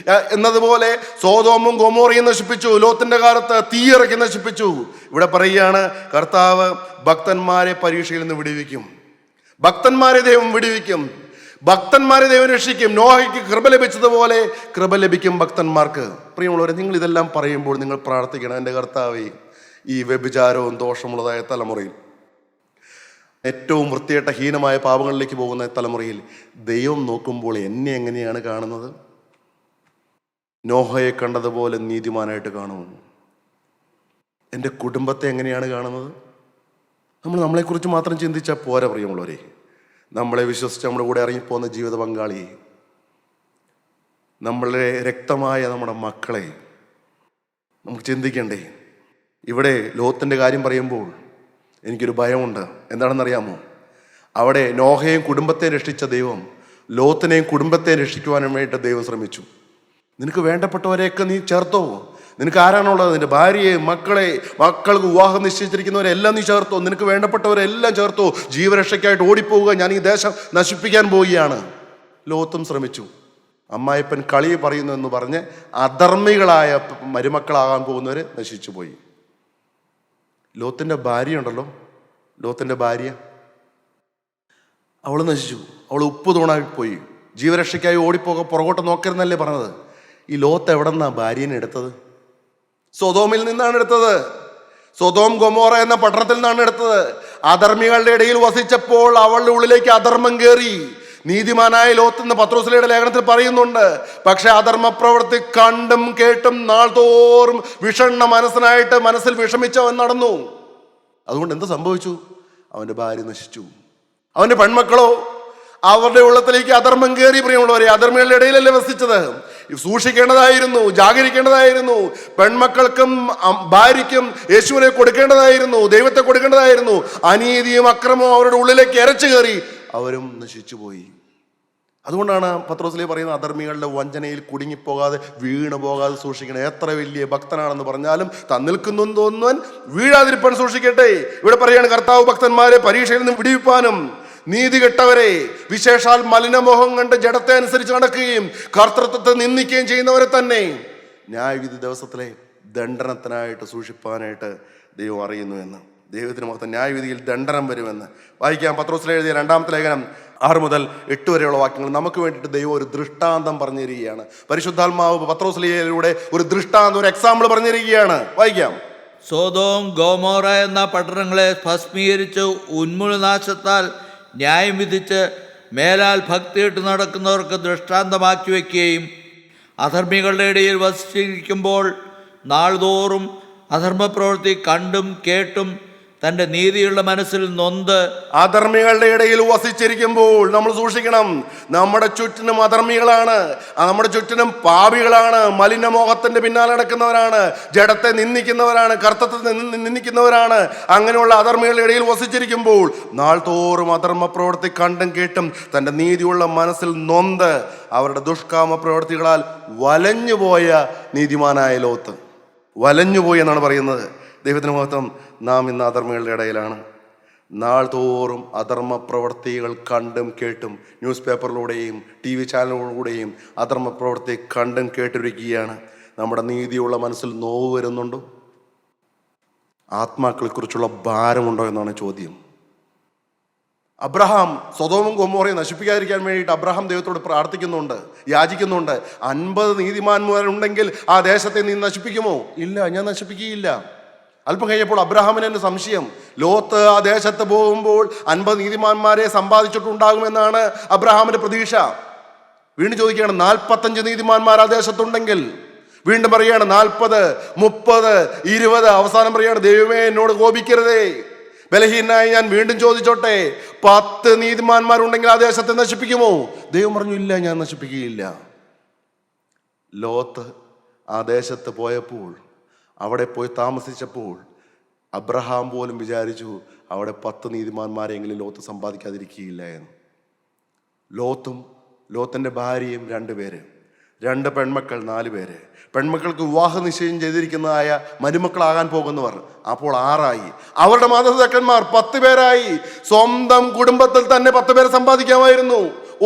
എന്നതുപോലെ സോദോമും ഗൊമോറയും നശിപ്പിച്ചു. ലോത്തിന്റെ കാലത്ത് തീയിറക്കി നശിപ്പിച്ചു. ഇവിടെ പറയുകയാണ്, കർത്താവ് ഭക്തന്മാരെ പരീക്ഷയിൽ നിന്ന് വിടുവിക്കും. ഭക്തന്മാരെ ദൈവം വിടുവിക്കും. ഭക്തന്മാരെ ദൈവം രക്ഷിക്കും. നോഹയ്ക്ക് കൃപ ലഭിച്ചതുപോലെ കൃപ ലഭിക്കും ഭക്തന്മാർക്ക്. പ്രിയമുള്ളവരെ, നിങ്ങൾ ഇതെല്ലാം പറയുമ്പോൾ നിങ്ങൾ പ്രാർത്ഥിക്കണം, എൻ്റെ കർത്താവേ, ഈ വ്യഭിചാരവും ദോഷമുള്ളതായ തലമുറയിൽ, ഏറ്റവും വൃത്തികെട്ട ഹീനമായ പാപങ്ങളിലേക്ക് പോകുന്ന തലമുറയിൽ ദൈവം നോക്കുമ്പോൾ എന്നെ എങ്ങനെയാണ് കാണുന്നത്? നോഹയെ കണ്ടതുപോലെ നീതിമാനായിട്ട് കാണുമോ? എൻ്റെ കുടുംബത്തെ എങ്ങനെയാണ് കാണുന്നത്? നമ്മളെക്കുറിച്ച് മാത്രം ചിന്തിച്ചാൽ പോരാ പ്രിയമുള്ളവരെ. നമ്മളെ വിശ്വസിച്ച് നമ്മുടെ കൂടെ ഇറങ്ങിപ്പോകുന്ന ജീവിത പങ്കാളിയെ, നമ്മളെ രക്തമായ നമ്മുടെ മക്കളെ നമുക്ക് ചിന്തിക്കണ്ടേ? ഇവിടെ ലോത്തിൻ്റെ കാര്യം പറയുമ്പോൾ എനിക്കൊരു ഭയമുണ്ട്. എന്താണെന്നറിയാമോ? അവിടെ നോഹയെയും കുടുംബത്തെ രക്ഷിച്ച ദൈവം ലോത്തിനെയും കുടുംബത്തെയും രക്ഷിക്കുവാനും വേണ്ടിയിട്ട് ദൈവം ശ്രമിച്ചു. നിനക്ക് വേണ്ടപ്പെട്ടവരെയൊക്കെ നീ ചേർത്തോ? നിനക്ക് ആരാണുള്ളത്? നിന്റെ ഭാര്യയെ, മക്കൾക്ക് വിവാഹം നിശ്ചയിച്ചിരിക്കുന്നവരെല്ലാം നീ ചേർത്തോ? നിനക്ക് വേണ്ടപ്പെട്ടവരെല്ലാം ചേർത്തോ? ജീവരക്ഷയ്ക്കായിട്ട് ഓടിപ്പോവുക, ഞാൻ ഈ ദേശം നശിപ്പിക്കാൻ പോവുകയാണ്. ലോത്തും ശ്രമിച്ചു. അമ്മായിപ്പൻ കളി പറയുന്നു എന്ന് പറഞ്ഞ് അധർമ്മികളായ മരുമക്കളാകാൻ പോകുന്നവർ നശിച്ചു പോയി. ലോത്തിൻ്റെ ഭാര്യ ഉണ്ടല്ലോ, ലോത്തിൻ്റെ ഭാര്യ, അവൾ നശിച്ചു. അവൾ ഉപ്പ് തൂണായി പോയി. ജീവരക്ഷയ്ക്കായി പുറകോട്ട് നോക്കരുന്നല്ലേ പറഞ്ഞത്? ഈ ലോത്ത് എവിടെ നിന്നാ ഭാര്യനെ എടുത്തത്? സൊദോമിൽ നിന്നാണ് എടുത്തത്. സൊദോം ഗൊമോറ എന്ന പട്ടണത്തിൽ നിന്നാണ് എടുത്തത്. അധർമ്മികളുടെ ഇടയിൽ വസിച്ചപ്പോൾ അവളുടെ ഉള്ളിലേക്ക് അധർമ്മം കയറി. നീതിമാനായ ലോത്ത് എന്ന് പത്രോസിലെ ലേഖനത്തിൽ പറയുന്നുണ്ട്. പക്ഷെ അധർമ്മ പ്രവൃത്തി കണ്ടും കേട്ടും നാൾ തോറും വിഷണ്ണ മനസ്സിൽ വിഷമിച്ചവൻ നടന്നു. അതുകൊണ്ട് എന്ത് സംഭവിച്ചു? അവന്റെ ഭാര്യ നശിച്ചു. അവന്റെ പെൺമക്കളോ, അവരുടെ ഉള്ളത്തിലേക്ക് അധർമ്മം കയറി. പ്രിയമുള്ളവരെ, അധർമ്മികളുടെ ഇടയിലല്ലേ വസിച്ചത്? സൂക്ഷിക്കേണ്ടതായിരുന്നു, ജാഗരിക്കേണ്ടതായിരുന്നു. പെൺമക്കൾക്കും ഭാര്യയ്ക്കും യേശുവിനെ കൊടുക്കേണ്ടതായിരുന്നു, ദൈവത്തെ കൊടുക്കേണ്ടതായിരുന്നു. അനീതിയും അക്രമവും അവരുടെ ഉള്ളിലേക്ക് ഇരച്ചു കയറി, അവരും നശിച്ചുപോയി. അതുകൊണ്ടാണ് പത്രോസിലെ പറയുന്നത്, അധർമ്മികളുടെ വഞ്ചനയിൽ കുടുങ്ങിപ്പോകാതെ വീണു പോകാതെ സൂക്ഷിക്കണം. എത്ര വലിയ ഭക്തനാണെന്ന് പറഞ്ഞാലും തന്നിൽക്കുന്നു തോന്നുവൻ വീഴാതിരിപ്പാൻ സൂക്ഷിക്കട്ടെ. ഇവിടെ പറയാണ്, കർത്താവ് ഭക്തന്മാരെ പരീക്ഷയിൽ നിന്ന് വിടിവിപ്പാനും നീതി കെട്ടവരെ വിശേഷാൽ മലിനമോഹം കണ്ട് ജഡത്തെ അനുസരിച്ച് നടക്കുകയും കർത്തൃത്വത്തെ നിന്ദിക്കുകയും ചെയ്യുന്നവരെ തന്നെ ന്യായവിധി ദിവസത്തിലെ ദണ്ഡനത്തിനായിട്ട് സൂക്ഷിപ്പാനായിട്ട് ദൈവം അറിയുന്നു എന്ന്. ദൈവത്തിന് മൊത്തം ന്യായവിധിയിൽ ദണ്ഡനം വരുമെന്ന് വായിക്കാം. പത്രോസിൽ എഴുതിയ 2-ാമത്തെ ലേഖനം 6 മുതൽ 8 വരെയുള്ള വാക്യങ്ങൾ നമുക്ക് വേണ്ടിയിട്ട് ദൈവം ഒരു ദൃഷ്ടാന്തം പറഞ്ഞിരിക്കുകയാണ്. പരിശുദ്ധാത്മാവ് പത്രോസിലൂടെ ഒരു ദൃഷ്ടാന്തം, ഒരു എക്സാമ്പിൾ പറഞ്ഞിരിക്കുകയാണ്. വായിക്കാം. സോദോം ഗോമോറ എന്ന പട്ടണങ്ങളെ ഭസ്മീകരിച്ച് ഉന്മൂലനാശത്താൽ ന്യായം വിധിച്ച് മേലാൽ ഭക്തിയിട്ട് നടക്കുന്നവർക്ക് ദൃഷ്ടാന്തമാക്കി വയ്ക്കുകയും അധർമ്മികളുടെ ഇടയിൽ വസിച്ചിരിക്കുമ്പോൾ നാൾതോറും അധർമ്മപ്രവൃത്തി കണ്ടും കേട്ടും തൻ്റെ നീതിയുള്ള മനസ്സിൽ നൊന്ത് അധർമ്മികളുടെ ഇടയിൽ വസിച്ചിരിക്കുമ്പോൾ നമ്മൾ സൂക്ഷിക്കണം. നമ്മുടെ ചുറ്റിനും അധർമ്മികളാണ്, നമ്മുടെ ചുറ്റിനും പാപികളാണ്, മലിനമോഹത്തിന്റെ പിന്നാലെ നടക്കുന്നവരാണ്, ജഡത്തെ നിന്ദിക്കുന്നവരാണ്, കർത്തത്തെ നിന്ദിക്കുന്നവരാണ്. അങ്ങനെയുള്ള അധർമ്മികളുടെ ഇടയിൽ വസിച്ചിരിക്കുമ്പോൾ നാൾ തോറും അധർമ്മ പ്രവൃത്തി കണ്ടും കേട്ടും തൻ്റെ നീതിയുള്ള മനസ്സിൽ നൊന്ത് അവരുടെ ദുഷ്കാമ പ്രവൃത്തികളാൽ വലഞ്ഞുപോയ നീതിമാനായ ലോത്ത്. വലഞ്ഞുപോയി എന്നാണ് പറയുന്നത്. ദൈവത്തിന് മഹത്വം. നാം ഇന്ന് അധർമ്മികളുടെ ഇടയിലാണ്. നാൾ തോറും അധർമ്മ പ്രവൃത്തികൾ കണ്ടും കേട്ടും ന്യൂസ് പേപ്പറിലൂടെയും TV ചാനലുകളിലൂടെയും അധർമ്മ പ്രവൃത്തി കണ്ടും കേട്ടിരിക്കുകയാണ്. നമ്മുടെ നീതിയുള്ള മനസ്സിൽ നോവ് വരുന്നുണ്ടോ? ആത്മാക്കളെക്കുറിച്ചുള്ള ഭാരമുണ്ടോ എന്നാണ് ചോദ്യം. അബ്രഹാം സൊദോമും ഗൊമോറയും നശിപ്പിക്കാതിരിക്കാൻ വേണ്ടിയിട്ട് അബ്രഹാം ദൈവത്തോട് പ്രാർത്ഥിക്കുന്നുണ്ട്, യാചിക്കുന്നുണ്ട്. 50 നീതിമാന്മാരുണ്ടെങ്കിൽ ആ ദേശത്തെ നീ നശിപ്പിക്കുമോ? ഇല്ല, ഞാൻ നശിപ്പിക്കുകയില്ല. അല്പം കഴിഞ്ഞപ്പോൾ അബ്രഹാമിന് തന്നെ സംശയം. ലോത്ത് ആ ദേശത്ത് പോകുമ്പോൾ 50 നീതിമാന്മാരെ സമ്പാദിച്ചിട്ടുണ്ടാകുമെന്നാണ് അബ്രഹാമിന്റെ പ്രതീക്ഷ. വീണ്ടും ചോദിക്കുകയാണ്, 45 നീതിമാന്മാർ ആ ദേശത്തുണ്ടെങ്കിൽ? വീണ്ടും പറയുകയാണ് 40, 30, 20. അവസാനം പറയുകയാണ്, ദൈവമേ എന്നോട് കോപിക്കരുതേ, ബലഹീനായി ഞാൻ വീണ്ടും ചോദിച്ചോട്ടെ, 10 നീതിമാന്മാരുണ്ടെങ്കിൽ ആ ദേശത്തെ നശിപ്പിക്കുമോ? ദൈവം പറഞ്ഞു, ഇല്ല, ഞാൻ നശിപ്പിക്കുകയില്ല. ലോത്ത് ആ ദേശത്ത് പോയപ്പോൾ, അവിടെ പോയി താമസിച്ചപ്പോൾ അബ്രഹാം പോലും വിചാരിച്ചു അവിടെ 10 നീതിമാന്മാരെങ്കിലും ലോത്ത് സമ്പാദിക്കാതിരിക്കുകയില്ല എന്ന്. ലോത്തും ലോത്തിൻ്റെ ഭാര്യയും 2 പേര്, 2 പെൺമക്കൾ 4 പേര്. പെൺമക്കൾക്ക് വിവാഹ നിശ്ചയം ചെയ്തിരിക്കുന്നതായ മരുമക്കളാകാൻ പോകുന്നവർ അപ്പോൾ 6ആയി. അവരുടെ മാതാപിതാക്കന്മാർ 10 പേരായി. സ്വന്തം കുടുംബത്തിൽ തന്നെ 10 പേരെ സമ്പാദിക്കാമായിരുന്നു.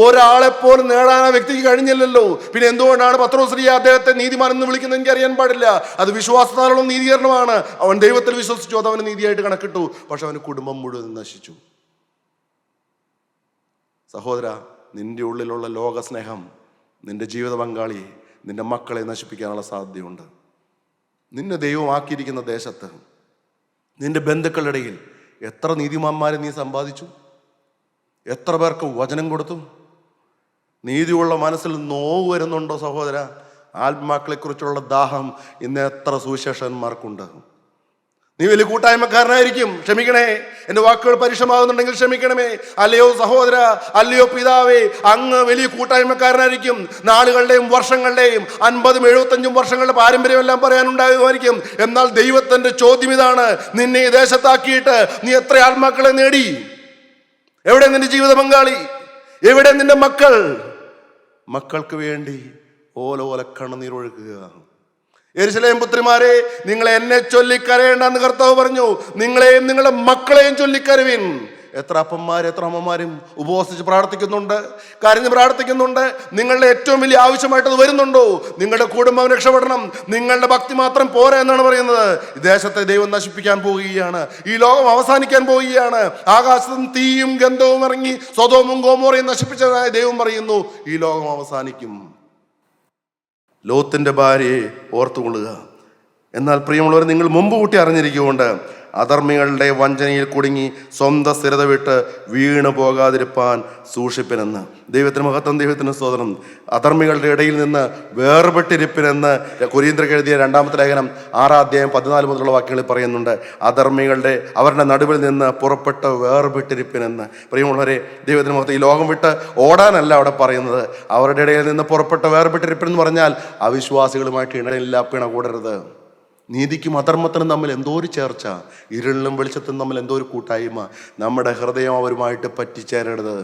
ഒരാളെപ്പോലും നേടാൻ ആ വ്യക്തിക്ക് കഴിഞ്ഞില്ലല്ലോ. പിന്നെ എന്തുകൊണ്ടാണ് പത്രോസ് അദ്ദേഹത്തെ നീതിമാൻ എന്ന് വിളിക്കുന്നത് എനിക്ക് അറിയാൻ പാടില്ല. അത് വിശ്വാസത്താലുള്ള നീതീകരണമാണ്. അവൻ ദൈവത്തിൽ വിശ്വസിച്ചു, അത് അവന് നീതിയായിട്ട് കണക്കിട്ടു. പക്ഷെ അവന് കുടുംബം മുഴുവൻ നശിച്ചു. സഹോദര, നിന്റെ ഉള്ളിലുള്ള ലോകസ്നേഹം നിന്റെ ജീവിത പങ്കാളിയെ, നിന്റെ മക്കളെ നശിപ്പിക്കാനുള്ള സാധ്യതയുണ്ട്. നിന്നെ ദൈവമാക്കിയിരിക്കുന്ന ദേശത്ത്, നിന്റെ ബന്ധുക്കളുടെ ഇടയിൽ എത്ര നീതിമാന്മാരെ നീ സമ്പാദിച്ചു? എത്ര പേർക്ക് വചനം കൊടുത്തു? നീതിയുള്ള മനസ്സിൽ നോവ് വരുന്നുണ്ടോ സഹോദര? ആത്മാക്കളെക്കുറിച്ചുള്ള ദാഹം ഇന്ന് എത്ര സുവിശേഷന്മാർക്കുണ്ട്? നീ വലിയ കൂട്ടായ്മക്കാരനായിരിക്കും, ക്ഷമിക്കണേ. എൻ്റെ വാക്കുകൾ പരുഷമാകുന്നുണ്ടെങ്കിൽ ക്ഷമിക്കണമേ. അല്ലയോ സഹോദര, അല്ലയോ പിതാവേ, അങ്ങ് വലിയ കൂട്ടായ്മക്കാരനായിരിക്കും. നാളുകളുടെയും വർഷങ്ങളുടെയും 50, 75 വർഷങ്ങളുടെ പാരമ്പര്യമെല്ലാം പറയാനുണ്ടാകുമായിരിക്കും. എന്നാൽ ദൈവത്തിൻ്റെ ചോദ്യം ഇതാണ്, നിന്നെ ഈ ദേശത്താക്കിയിട്ട് നീ എത്ര ആത്മാക്കളെ നേടി? എവിടെ നിന്റെ ജീവിത പങ്കാളി? എവിടെ നിന്റെ മക്കൾ? മക്കൾക്ക് വേണ്ടി ഓല കണ്ണുനീരൊഴുക്കുക. യെരൂശലേം പുത്രിമാരെ, നിങ്ങൾ എന്നെ ചൊല്ലിക്കരയേണ്ടെന്ന് കർത്താവ് പറഞ്ഞു. നിങ്ങളെയും നിങ്ങളുടെ മക്കളെയും ചൊല്ലിക്കരുവിൻ. എത്ര അപ്പന്മാരും എത്ര അമ്മമാരും ഉപവസിച്ച് പ്രാർത്ഥിക്കുന്നുണ്ട്, കരഞ്ഞ് പ്രാർത്ഥിക്കുന്നുണ്ട്. നിങ്ങളുടെ ഏറ്റവും വലിയ ആവശ്യമായിട്ടത് വരുന്നുണ്ടോ? നിങ്ങളുടെ കുടുംബം രക്ഷപ്പെടണം. നിങ്ങളുടെ ഭക്തി മാത്രം പോരാ എന്നാണ് പറയുന്നത്. ഈ ദേശത്തെ ദൈവം നശിപ്പിക്കാൻ പോവുകയാണ്. ഈ ലോകം അവസാനിക്കാൻ പോവുകയാണ്. ആകാശത്തും തീയും ഗന്ധവും ഇറങ്ങി സൊദോമും ഗൊമോറയും നശിപ്പിച്ചതായ ദൈവം പറയുന്നു, ഈ ലോകം അവസാനിക്കും. ലോത്തിന്റെ ഭാര്യയെ ഓർത്തുകൊള്ളുക. എന്നാൽ പ്രിയമുള്ളവർ, നിങ്ങൾ മുമ്പ് കൂട്ടി അറിഞ്ഞിരിക്കുകൊണ്ട് അധർമ്മികളുടെ വഞ്ചനയിൽ കുടുങ്ങി സ്വന്തം സ്ഥിരത വിട്ട് വീണു പോകാതിരിപ്പാൻ സൂക്ഷിപ്പിനെന്ന്. ദൈവത്തിന് മഹത്വം, ദൈവത്തിന് സ്തോത്രം. അധർമ്മികളുടെ ഇടയിൽ നിന്ന് വേർപെട്ടിരിപ്പിനെന്ന് കൊരിന്ത്യർക്ക് എഴുതിയ 2-ാമത്തെ ലേഖനം 6-ാം അധ്യായം 14 മുതലുള്ള വാക്യങ്ങളിൽ പറയുന്നുണ്ട്. അധർമ്മികളുടെ അവരുടെ നടുവിൽ നിന്ന് പുറപ്പെട്ട വേർപെട്ടിരിപ്പിനെന്ന്. പ്രിയമുള്ളവരെ, ദൈവത്തിന് മഹത്വം. ഈ ലോകം വിട്ട് ഓടാനല്ല അവിടെ പറയുന്നത്. അവരുടെ ഇടയിൽ നിന്ന് പുറപ്പെട്ട വേർപെട്ടിരിപ്പിനെന്ന് പറഞ്ഞാൽ അവിശ്വാസികളുമായിട്ട് ഇണയില്ല, പിണ കൂടരുത്. നീതിക്കും അധർമ്മത്തിനും തമ്മിൽ എന്തോ ഒരു ചേർച്ച, ഇരുളിലും വെളിച്ചത്തിനും തമ്മിൽ എന്തോ ഒരു കൂട്ടായ്മ. നമ്മുടെ ഹൃദയം അവരുമായിട്ട് പറ്റിച്ചേരരുത്.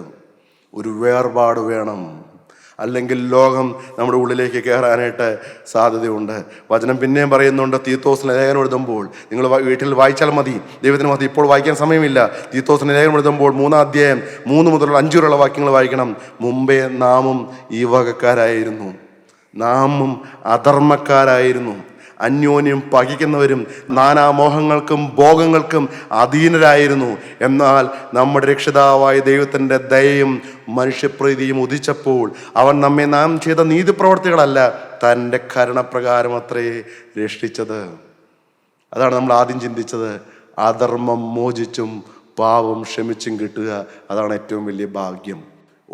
ഒരു വേർപാട് വേണം, അല്ലെങ്കിൽ ലോകം നമ്മുടെ ഉള്ളിലേക്ക് കയറാനായിട്ട് സാധ്യതയുണ്ട്. വചനം പിന്നെയും പറയുന്നുണ്ട്, തീത്തോസിന് ലേഖനം എഴുതുമ്പോൾ, നിങ്ങൾ വീട്ടിൽ വായിച്ചാൽ മതി, ദൈവത്തിന് മതി, ഇപ്പോൾ വായിക്കാൻ സമയമില്ല. തീത്തോസിന് ലേഖനം എഴുതുമ്പോൾ 3-ാം അധ്യായം 3 മുതലുള്ള 5 വരെയുള്ള വാക്യങ്ങൾ വായിക്കണം. മുമ്പേ നാമും ഈ വകക്കാരായിരുന്നു, നാമും അധർമ്മക്കാരായിരുന്നു, അന്യോന്യം പകിക്കുന്നവരും നാനാമോഹങ്ങൾക്കും ഭോഗങ്ങൾക്കും അധീനരായിരുന്നു. എന്നാൽ നമ്മുടെ രക്ഷിതാവായ ദൈവത്തിൻ്റെ ദയയും മനുഷ്യപ്രീതിയും ഉദിച്ചപ്പോൾ അവൻ നമ്മെ നാം ചെയ്ത നീതിപ്രവർത്തികളല്ല, തൻ്റെ കരുണപ്രകാരം അത്രേ രക്ഷിച്ചത്. അതാണ് നമ്മൾ ആദ്യം ചിന്തിച്ചത്. അധർമ്മം മോചിച്ചും പാവം ക്ഷമിച്ചും കിട്ടുക, അതാണ് ഏറ്റവും വലിയ ഭാഗ്യം.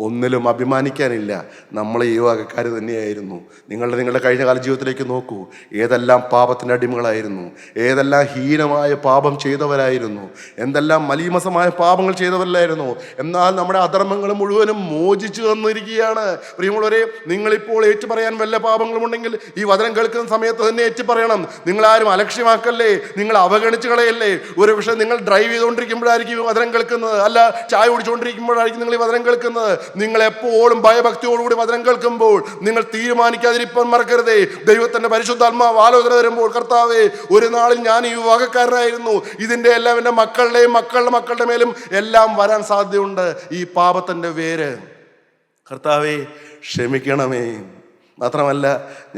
ഒന്നിലും അഭിമാനിക്കാനില്ല. നമ്മൾ ഈ വകക്കാർ തന്നെയായിരുന്നു. നിങ്ങളുടെ കഴിഞ്ഞ കാല ജീവിതത്തിലേക്ക് നോക്കൂ. ഏതെല്ലാം പാപത്തിൻ്റെ അടിമകളായിരുന്നു, ഏതെല്ലാം ഹീനമായ പാപം ചെയ്തവരായിരുന്നു, എന്തെല്ലാം മലീമസമായ പാപങ്ങൾ ചെയ്തവരല്ലായിരുന്നു. എന്നാൽ നമ്മുടെ അധർമ്മങ്ങൾ മുഴുവനും മോചിച്ചു തന്നിരിക്കുകയാണ്. പ്രിയമുള്ളവരെ, നിങ്ങളിപ്പോൾ ഏറ്റു പറയാൻ വല്ല പാപങ്ങളുമുണ്ടെങ്കിൽ ഈ വചനം കേൾക്കുന്ന സമയത്ത് തന്നെ ഏറ്റു പറയണം. നിങ്ങളാരും അലക്ഷ്യമാക്കല്ലേ, നിങ്ങൾ അവഗണിച്ച് കളയല്ലേ. ഒരു പക്ഷേ നിങ്ങൾ ഡ്രൈവ് ചെയ്തുകൊണ്ടിരിക്കുമ്പോഴായിരിക്കും ഈ വചനം കേൾക്കുന്നത്, അല്ല ചായ കുടിച്ചുകൊണ്ടിരിക്കുമ്പോഴായിരിക്കും നിങ്ങൾ ഈ വചനം കേൾക്കുന്നത്. നിങ്ങൾ എപ്പോഴും ഭയഭക്തിയോടുകൂടി വചനം കേൾക്കുമ്പോൾ നിങ്ങൾ തീരുമാനിക്കാതിരിക്കാൻ മറക്കരുതേ. ദൈവത്തിന്റെ പരിശുദ്ധാത്മാവ് ആലോചന വരുമ്പോൾ, കർത്താവേ, ഒരു നാളിൽ ഞാൻ ഈ വകക്കാരനായിരുന്നു, ഇതിൻ്റെ എല്ലാം എൻ്റെ മക്കളുടെയും മക്കളുടെ മേലും എല്ലാം വരാൻ സാധ്യതയുണ്ട്. ഈ പാപത്തിൻ്റെ വേര് കർത്താവേ ക്ഷമിക്കണമേ. മാത്രമല്ല,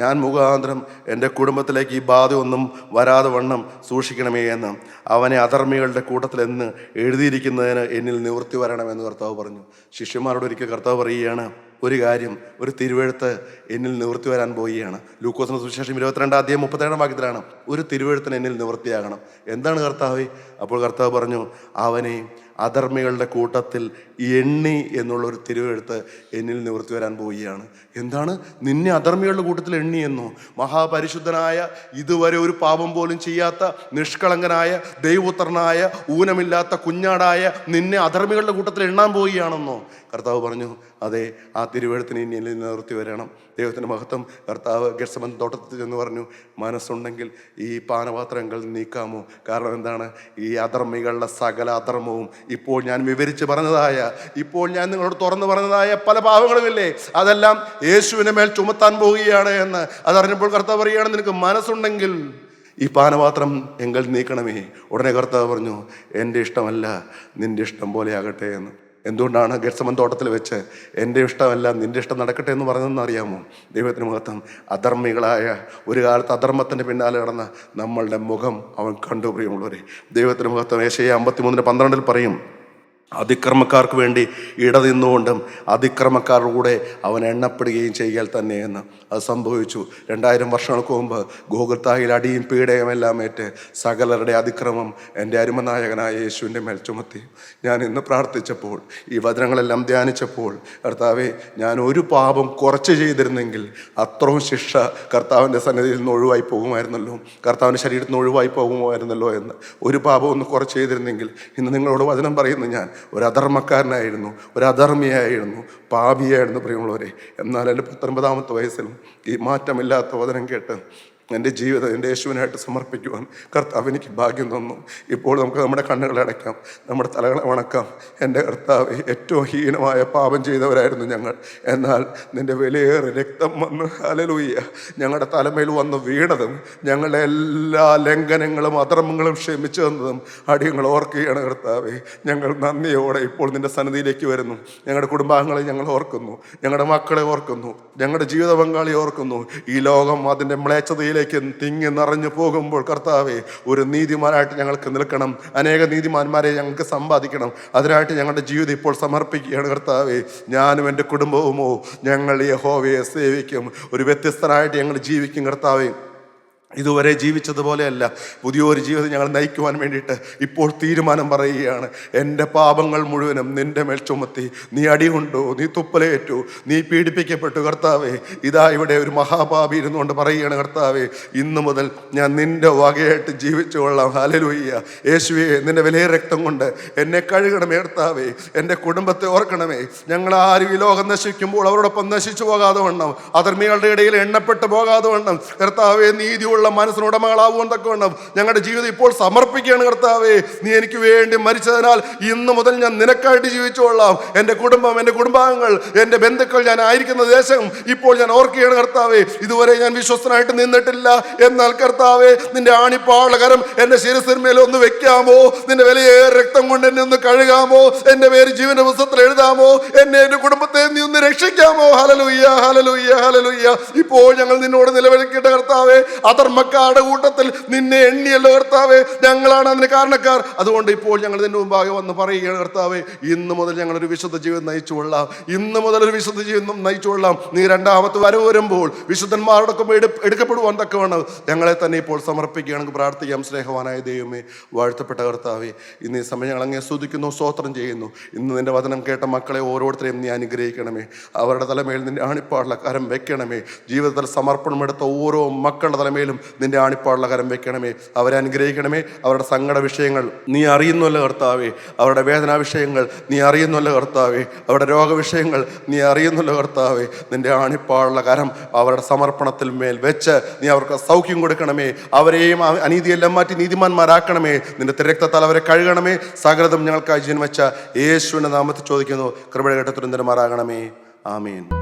ഞാൻ മുഖാന്തരം എൻ്റെ കുടുംബത്തിലേക്ക് ഈ ബാധ ഒന്നും വരാതെ വണ്ണം സൂക്ഷിക്കണമേ എന്ന് അവനെ അധർമ്മികളുടെ കൂട്ടത്തിലെന്ന് എഴുതിയിരിക്കുന്നതിന് എന്നിൽ നിവൃത്തി വരണമെന്ന് കർത്താവ് പറഞ്ഞു. ശിഷ്യന്മാരോട് ഒരിക്കൽ കർത്താവ് പറയുകയാണ്, ഒരു കാര്യം, ഒരു തിരുവെഴുത്ത് എന്നിൽ നിവൃത്തി വരാൻ പോവുകയാണ്. ലൂക്കോസിന് സുവിശേഷം 22:37 വാക്യത്തിലാണ്, ഒരു തിരുവെഴുത്തിന് എന്നിൽ നിവൃത്തിയാകണം. എന്താണ് കർത്താവ്? അപ്പോൾ കർത്താവ് പറഞ്ഞു, അവനെ അധർമ്മികളുടെ കൂട്ടത്തിൽ എണ്ണി എന്നുള്ളൊരു തിരുവെഴുത്ത് എന്നിൽ നിവൃത്തി വരാൻ പോവുകയാണ്. എന്താണ്? നിന്നെ അധർമ്മികളുടെ കൂട്ടത്തിൽ എണ്ണി എന്നോ? മഹാപരിശുദ്ധനായ, ഇതുവരെ ഒരു പാപം പോലും ചെയ്യാത്ത, നിഷ്കളങ്കനായ, ദൈവപുത്രനായ, ഊനമില്ലാത്ത കുഞ്ഞാടായ നിന്നെ അധർമ്മികളുടെ കൂട്ടത്തിൽ എണ്ണാൻ പോവുകയാണെന്നോ? കർത്താവ് പറഞ്ഞു, അതെ, ആ തിരുവെഴുത്തിന് ഇനി എന്നിൽ നിവൃത്തി വരണം. ദൈവത്തിൻ്റെ മഹത്വം. കർത്താവ് ഗെത്സമൻ തോട്ടത്തിൽ ചെന്ന് പറഞ്ഞു, മനസ്സുണ്ടെങ്കിൽ ഈ പാനപാത്രങ്ങൾ നീക്കാമോ? കാരണം എന്താണ്? ഈ അധർമ്മികളുടെ സകല അധർമ്മവും ഇപ്പോൾ ഞാൻ വിവരിച്ച് പറഞ്ഞതായ, ഇപ്പോൾ ഞാൻ നിങ്ങളോട് തുറന്നു പറഞ്ഞതായ പല പാവങ്ങളുമില്ലേ, അതെല്ലാം യേശുവിനെ മേൽ ചുമത്താൻ പോവുകയാണ് എന്ന് അതറിഞ്ഞപ്പോൾ കർത്താവ് പറയുകയാണ്, നിനക്ക് മനസ്സുണ്ടെങ്കിൽ ഈ പാനപാത്രം എങ്കിൽ നീക്കണമേ. ഉടനെ കർത്താവ് പറഞ്ഞു, എൻ്റെ ഇഷ്ടമല്ല, നിൻ്റെ ഇഷ്ടം പോലെ ആകട്ടെ എന്ന്. എന്തുകൊണ്ടാണ് ഗെത്സമൻ തോട്ടത്തിൽ വെച്ച് എൻ്റെ ഇഷ്ടമല്ല നിൻ്റെ ഇഷ്ടം നടക്കട്ടെ എന്ന് പറഞ്ഞതെന്ന് അറിയാമോ? ദൈവത്തിന് മഹത്വം. അധർമ്മികളായ, ഒരു കാലത്ത് അധർമ്മത്തിൻ്റെ പിന്നാലെ കടന്ന നമ്മളുടെ മുഖം അവൻ കണ്ടു. പ്രിയമുള്ളവരെ, ദൈവത്തിന് മഹത്വം. യെശയ്യാ 53:12 പറയും, അതിക്രമക്കാർക്ക് വേണ്ടി ഇടനിന്നുകൊണ്ടും അതിക്രമക്കാരുടെ കൂടെ അവൻ എണ്ണപ്പെടുകയും ചെയ്യാൽ തന്നെ എന്ന്. അത് സംഭവിച്ചു. 2000 വർഷങ്ങൾക്ക് മുമ്പ് ഗോഗുൽത്തായിൽ അടിയും പീഡയും എല്ലാം ഏറ്റ് സകലരുടെ അതിക്രമം എൻ്റെ അരുമനായകനായ യേശുവിൻ്റെ മേൽ ചുമത്തി. ഞാൻ ഇന്ന് പ്രാർത്ഥിച്ചപ്പോൾ, ഈ വചനങ്ങളെല്ലാം ധ്യാനിച്ചപ്പോൾ, കർത്താവെ, ഞാൻ ഒരു പാപം കുറച്ച് ചെയ്തിരുന്നെങ്കിൽ അത്രയും ശിക്ഷ കർത്താവിൻ്റെ സന്നിധിയിൽ നിന്ന് ഒഴിവായി പോകുമായിരുന്നല്ലോ, കർത്താവിൻ്റെ ശരീരത്തിൽ നിന്ന് ഒഴിവായി പോകുമായിരുന്നല്ലോ എന്ന്. ഒരു പാപം ഒന്ന് കുറച്ച് ചെയ്തിരുന്നെങ്കിൽ. ഇന്ന് നിങ്ങളോട് വചനം പറയുന്നു, ഞാൻ ഒരു അധർമ്മക്കാരനായിരുന്നു, ഒരു അധർമ്മിയായിരുന്നു, പാപിയായിരുന്നു പ്രിയമുള്ളവരെ. എന്നാൽ എൻ്റെ 19ാമത്തെ വയസ്സിലും ഈ മാറ്റമില്ലാത്ത വചനം കേട്ട് എൻ്റെ ജീവിതം എൻ്റെ യേശുവിനായിട്ട് സമർപ്പിക്കുവാൻ കർത്താവ് എനിക്ക് ഭാഗ്യം തന്നു. ഇപ്പോൾ നമുക്ക് നമ്മുടെ കണ്ണുകളെ അടയ്ക്കാം, നമ്മുടെ തലകളെ വണക്കാം. എൻ്റെ കർത്താവ്, ഏറ്റവും ഹീനമായ പാപം ചെയ്തവരായിരുന്നു ഞങ്ങൾ. എന്നാൽ നിൻ്റെ വിലയേറെ രക്തം വന്ന്, ഹല്ലേലൂയ, ഞങ്ങളുടെ തലമേൽ വന്ന് വീണതും ഞങ്ങളുടെ എല്ലാ ലംഘനങ്ങളും അധർമ്മങ്ങളും ക്ഷമിച്ചു തന്നതും അടിയങ്ങൾ ഓർക്കുകയാണ് കർത്താവെ. ഞങ്ങൾ നന്ദിയോടെ ഇപ്പോൾ നിൻ്റെ സന്നിധിയിലേക്ക് വരുന്നു. ഞങ്ങളുടെ കുടുംബാംഗങ്ങളെ ഞങ്ങൾ ഓർക്കുന്നു, ഞങ്ങളുടെ മക്കളെ ഓർക്കുന്നു, ഞങ്ങളുടെ ജീവിത പങ്കാളിയെ ഓർക്കുന്നു. ഈ ലോകം അതിൻ്റെ മ്ലേച്ഛതയിൽ തിങ്ങി നിറഞ്ഞു പോകുമ്പോൾ കർത്താവെ, ഒരു നീതിമാനായിട്ട് ഞങ്ങൾക്ക് നിൽക്കണം. അനേക നീതിമാന്മാരെ ഞങ്ങൾക്ക് സമ്പാദിക്കണം. അതിനായിട്ട് ഞങ്ങളുടെ ജീവിതം ഇപ്പോൾ സമർപ്പിക്കുകയാണ് കർത്താവെ. ഞാനും എൻ്റെ കുടുംബവുമോ ഞങ്ങൾ യഹോവയെ സേവിക്കും. ഒരു വ്യത്യസ്തനായിട്ട് ഞങ്ങൾ ജീവിക്കും കർത്താവെ. ഇതുവരെ ജീവിച്ചതുപോലെയല്ല, പുതിയൊരു ജീവിതം ഞങ്ങൾ നയിക്കുവാൻ വേണ്ടിയിട്ട് ഇപ്പോൾ തീരുമാനം പറയുകയാണ്. എൻ്റെ പാപങ്ങൾ മുഴുവനും നിൻ്റെ മേൽ ചുമത്തി. നീ അടികൊണ്ടു, നീ തുപ്പലേറ്റു, നീ പീഡിപ്പിക്കപ്പെട്ടു കർത്താവെ. ഇതാ ഇവിടെ ഒരു മഹാപാപി ഇരുന്നുകൊണ്ട് പറയുകയാണ് കർത്താവെ, ഇന്നു മുതൽ ഞാൻ നിൻ്റെ വകയായിട്ട് ജീവിച്ചു കൊള്ളാം. ഹല്ലേലൂയ. യേശുവേ, നിൻ്റെ വിലയ രക്തം കൊണ്ട് എന്നെ കഴുകണമേ കർത്താവെ. എൻ്റെ കുടുംബത്തെ ഓർക്കണമേ. ഞങ്ങളാരും ഈ ലോകം നശിക്കുമ്പോൾ അവരോടൊപ്പം നശിച്ചു പോകാതെ വണ്ണം, അധർമ്മികളുടെ ഇടയിൽ എണ്ണപ്പെട്ടു പോകാതെ വണ്ണം കർത്താവെ, നീതിയുള്ള മനസ്സിനുടമകളാവുവാൻ തക്കവണ്ണം ഞങ്ങളുടെ ജീവിതം ഇപ്പോൾ സമർപ്പിക്കുകയാണ് കർത്താവേ. നീ എനിക്ക് വേണ്ടി മരിച്ചതിനാൽ ഇന്ന് മുതൽ ഞാൻ നിനക്കായിട്ട് ജീവിച്ചോളാം. എൻ്റെ കുടുംബം, എൻ്റെ കുടുംബാംഗങ്ങൾ, എൻ്റെ ബന്ധുക്കൾ, ഞാൻ ആയിരിക്കുന്ന ദേശം ഇപ്പോൾ ഞാൻ ഓർക്കുകയാണ് കർത്താവേ. ഇതുവരെ ഞാൻ വിശ്വസ്തനായിട്ട് നിന്നിട്ടില്ല. എന്നാൽ കർത്താവേ, നിന്റെ ആണിപ്പാടുള്ള കരം എൻ്റെ ശിരസിന്മേൽ ഒന്ന് വെക്കാമോ? നിന്റെ വിലയേറെ രക്തം കൊണ്ട് എന്നെ ഒന്ന് കഴുകാമോ? എൻ്റെ പേര് ജീവന്റെ പുസ്തകത്തിൽ എഴുതാമോ? എന്നെ, എൻ്റെ കുടുംബത്തെ നീ ഒന്ന് രക്ഷിക്കാമോ? Hallelujah, hallelujah, hallelujah. ഇപ്പോൾ ഞങ്ങൾ നിന്നോട് നിലവിളിക്കട്ടെ കർത്താവേ. അധർമ്മക്കാരുടെ കൂട്ടത്തിൽ നിന്നെ എണ്ണിയല്ലോ കർത്താവേ. ഞങ്ങളാണ് അതിന് കാരണക്കാർ. അതുകൊണ്ട് ഇപ്പോൾ ഞങ്ങൾ നിന്റെ മുമ്പാകെ വന്ന് പറയുകയാണ് കർത്താവേ, ഇന്ന് മുതൽ ഞങ്ങളൊരു വിശുദ്ധ ജീവിതം നയിച്ചുകൊള്ളാം. ഇന്ന് മുതൽ ഒരു വിശുദ്ധ ജീവിതം നയിച്ചുകൊള്ളാം. നീ രണ്ടാമത്തെ വരവ് വരുമ്പോൾ വിശുദ്ധന്മാരോടൊപ്പം എടുക്കപ്പെടുവാൻ തക്കവണ്ണം ഞങ്ങളെ തന്നെ ഇപ്പോൾ സമർപ്പിക്കുകയാണെങ്കിൽ പ്രാർത്ഥിക്കാം. സ്നേഹവാനായ ദൈവമേ, വാഴ്ത്തപ്പെട്ട കർത്താവേ, ഇന്ന് ഈ സമയം ഞങ്ങൾ അങ്ങേ സ്തുതിക്കുന്നു, സ്തോത്രം ചെയ്യുന്നു. ഇന്ന് നിന്റെ വചനം കേട്ട മക്കളെ ഓരോരുത്തരെയും നീ അനുഗ്രഹിക്കണമേ. അവരുടെ തലമേൽ നിന്റെ ആണിപ്പാടുള്ള കരം വെക്കണമേ. ജീവിതത്തിൽ സമർപ്പണമെടുത്ത ഓരോ മക്കളുടെ തലമേലും നിന്റെ ആണിപ്പാടുള്ള കരം വെക്കണമേ. അവരെ അനുഗ്രഹിക്കണമേ. അവരുടെ സങ്കട വിഷയങ്ങൾ നീ അറിയുന്നല്ലോ കർത്താവേ. അവരുടെ വേദനാ വിഷയങ്ങൾ നീ അറിയുന്നല്ലോ കർത്താവേ. അവരുടെ രോഗവിഷയങ്ങൾ നീ അറിയുന്നല്ലോ കർത്താവേ. നിന്റെ ആണിപ്പാടുള്ള കരം അവരുടെ സമർപ്പണത്തിൽ മേൽ വെച്ച് നീ അവർക്ക് സൗഖ്യം കൊടുക്കണമേ. അവരെയും അനീതിയെല്ലാം മാറ്റി നീതിമാന്മാരാക്കണമേ. നിന്റെ രക്തത്താൽ അവരെ കഴുകണമേ. സകലതും ഞങ്ങൾക്കായി ജന്മച്ച യേശുവിന്റെ നാമത്തിൽ ചോദിക്കുന്നു. കൃപയുടെ ഘട്ടത്തിൽ മാറാകണമേ. ആമേൻ.